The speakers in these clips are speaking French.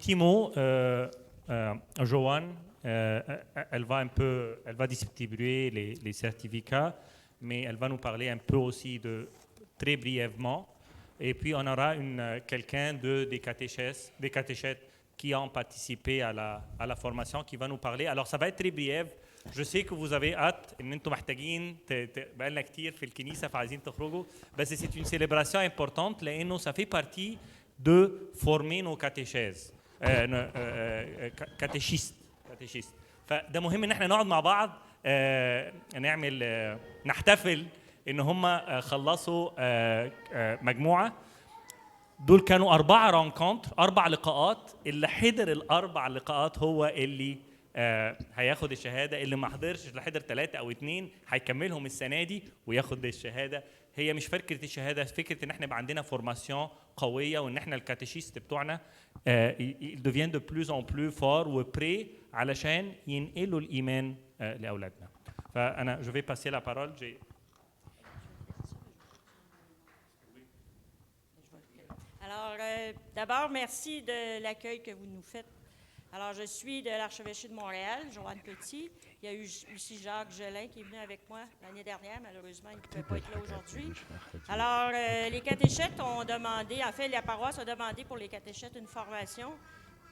petit mot. Joanne, elle va distribuer les certificats, mais elle va nous parler un peu aussi très brièvement. Et puis, on aura quelqu'un des catéchètes qui ont participé à la formation, qui va nous parler. Alors, ça va être très brief. Je sais que vous avez hâte, ان انتم محتاجين بقالنا كتير في الكنيسه فعايزين تخرجوا, بس c'est une célébration importante لانه ça fait partie de former nos catéchistes. كاتيشيست. فده مهم ان احنا نقعد مع بعض, نحتفل ان هم خلصوا مجموعه. دول كانوا 4 لقاءات. اللي حضر ال4 لقاءات هو اللي هياخد الشهاده. اللي ما حضرش, اللي حضر 3 أو 2 هيكملهم السنه دي وياخد الشهاده. هي مش فكره الشهاده, فكره ان احنا يبقى عندنا فورماسيون قويه, وان احنا الكاتيشيست بتوعنا deviennent de plus en plus forts وبري علشان ينقلوا الايمان لاولادنا. فانا je vais passer la parole. Alors, d'abord, merci de l'accueil que vous nous faites. Alors, je suis de l'Archevêché de Montréal, Joanne Petit. Il y a eu aussi Jacques Gelin qui est venu avec moi l'année dernière. Malheureusement, il ne pouvait pas être là aujourd'hui. Alors, les catéchètes ont demandé, en fait, la paroisse a demandé pour les catéchètes une formation.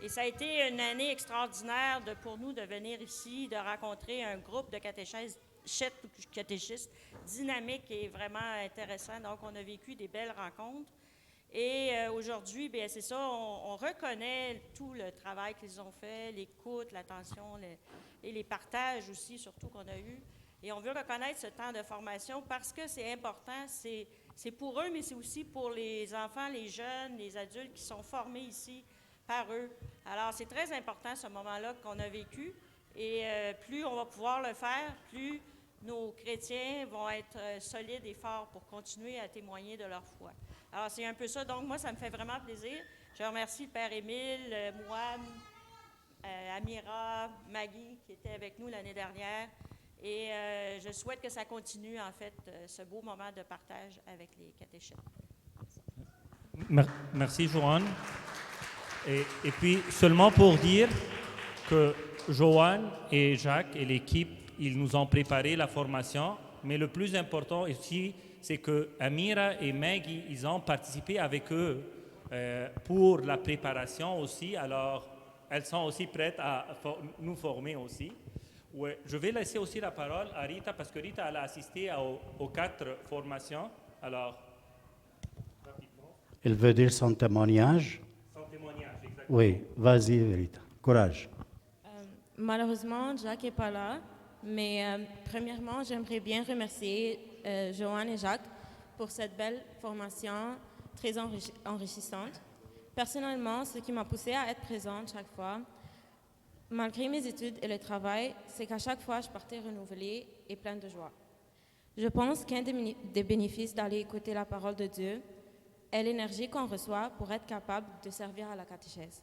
Et ça a été une année extraordinaire pour nous de venir ici, de rencontrer un groupe de catéchistes dynamique et vraiment intéressant. Donc, on a vécu des belles rencontres. Et aujourd'hui, bien, c'est ça, on reconnaît tout le travail qu'ils ont fait, l'écoute, l'attention et les partages aussi, surtout qu'on a eu. Et on veut reconnaître ce temps de formation parce que c'est important, c'est pour eux, mais c'est aussi pour les enfants, les jeunes, les adultes qui sont formés ici par eux. Alors, c'est très important ce moment-là qu'on a vécu. Et plus on va pouvoir le faire, plus nos chrétiens vont être solides et forts pour continuer à témoigner de leur foi. Alors, c'est un peu ça. Donc, moi, ça me fait vraiment plaisir. Je remercie le Père Émile, Mouam, Amira, Maggie, qui étaient avec nous l'année dernière. Et je souhaite que ça continue, en fait, ce beau moment de partage avec les catéchètes. Merci, Joanne. Et puis, seulement pour dire que Joanne et Jacques et l'équipe, ils nous ont préparé la formation. Mais le plus important ici, c'est que Amira et Maggie, ils ont participé avec eux pour la préparation aussi. Alors, elles sont aussi prêtes à nous former aussi. Ouais, je vais laisser aussi la parole à Rita parce que Rita elle a assisté aux 4 formations. Alors, rapidement. Elle veut dire son témoignage. Son témoignage, exactement. Oui, vas-y Rita, courage. Malheureusement, Jacques n'est pas là, mais premièrement, j'aimerais bien remercier Joanne et Jacques pour cette belle formation très enrichissante. Personnellement, ce qui m'a poussée à être présente chaque fois, malgré mes études et le travail, c'est qu'à chaque fois, je partais renouvelée et pleine de joie. Je pense qu'un des bénéfices d'aller écouter la parole de Dieu est l'énergie qu'on reçoit pour être capable de servir à la catéchèse.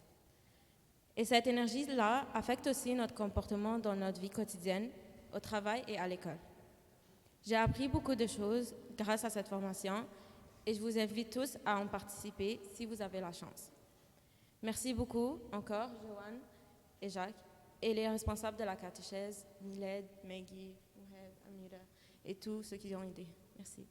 Et cette énergie-là affecte aussi notre comportement dans notre vie quotidienne, au travail et à l'école. J'ai appris beaucoup de choses grâce à cette formation et je vous invite tous à en participer si vous avez la chance. Merci beaucoup encore, Joanne et Jacques, et les responsables de la catéchèse, Miled, Maggie, Mouheb, Amira, et tous ceux qui ont aidé. Merci.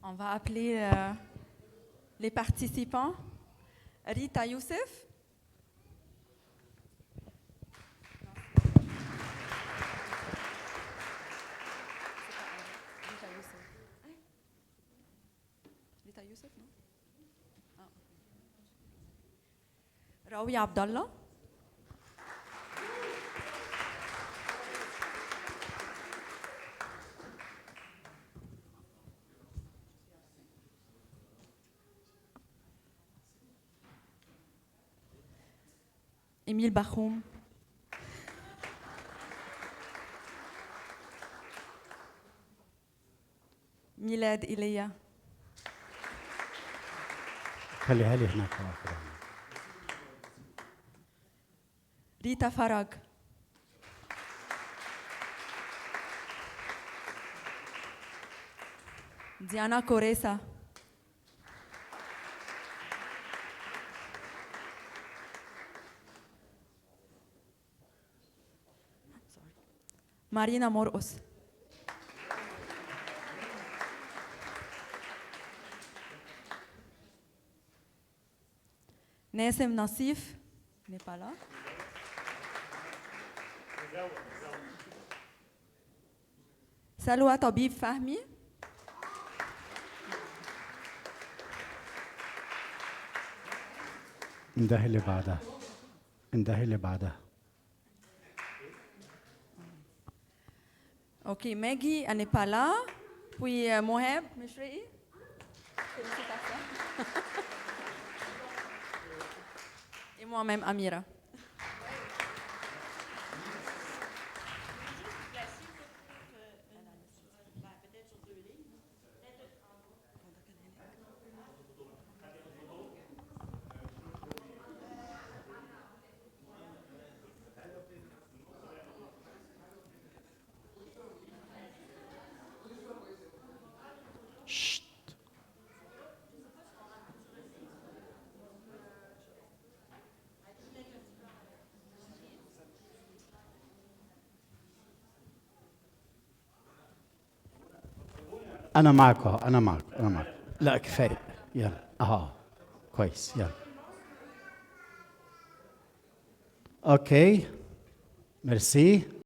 On va appeler les participants. Rita Youssef. Rita Youssef, non? Ah. Rawi Abdallah. Émile Bachoum. Milad Ileya. خليها لي هناك واحدة. ريتا فرج. ديانا كوريسا. مارينا مرقص. ناسم نصيف. n'est pas là. سلوى طبيب فهمي. انده اللي بعدها. انده اللي بعدها. Ok, Maggie, elle n'est pas là. Puis Moheb, Mishri. Félicitations. Et moi-même, Amira. أنا معك أهو، أنا معك، أنا معك. لا كفاية، يلا. كويس، يلا. أوكي. ميرسي.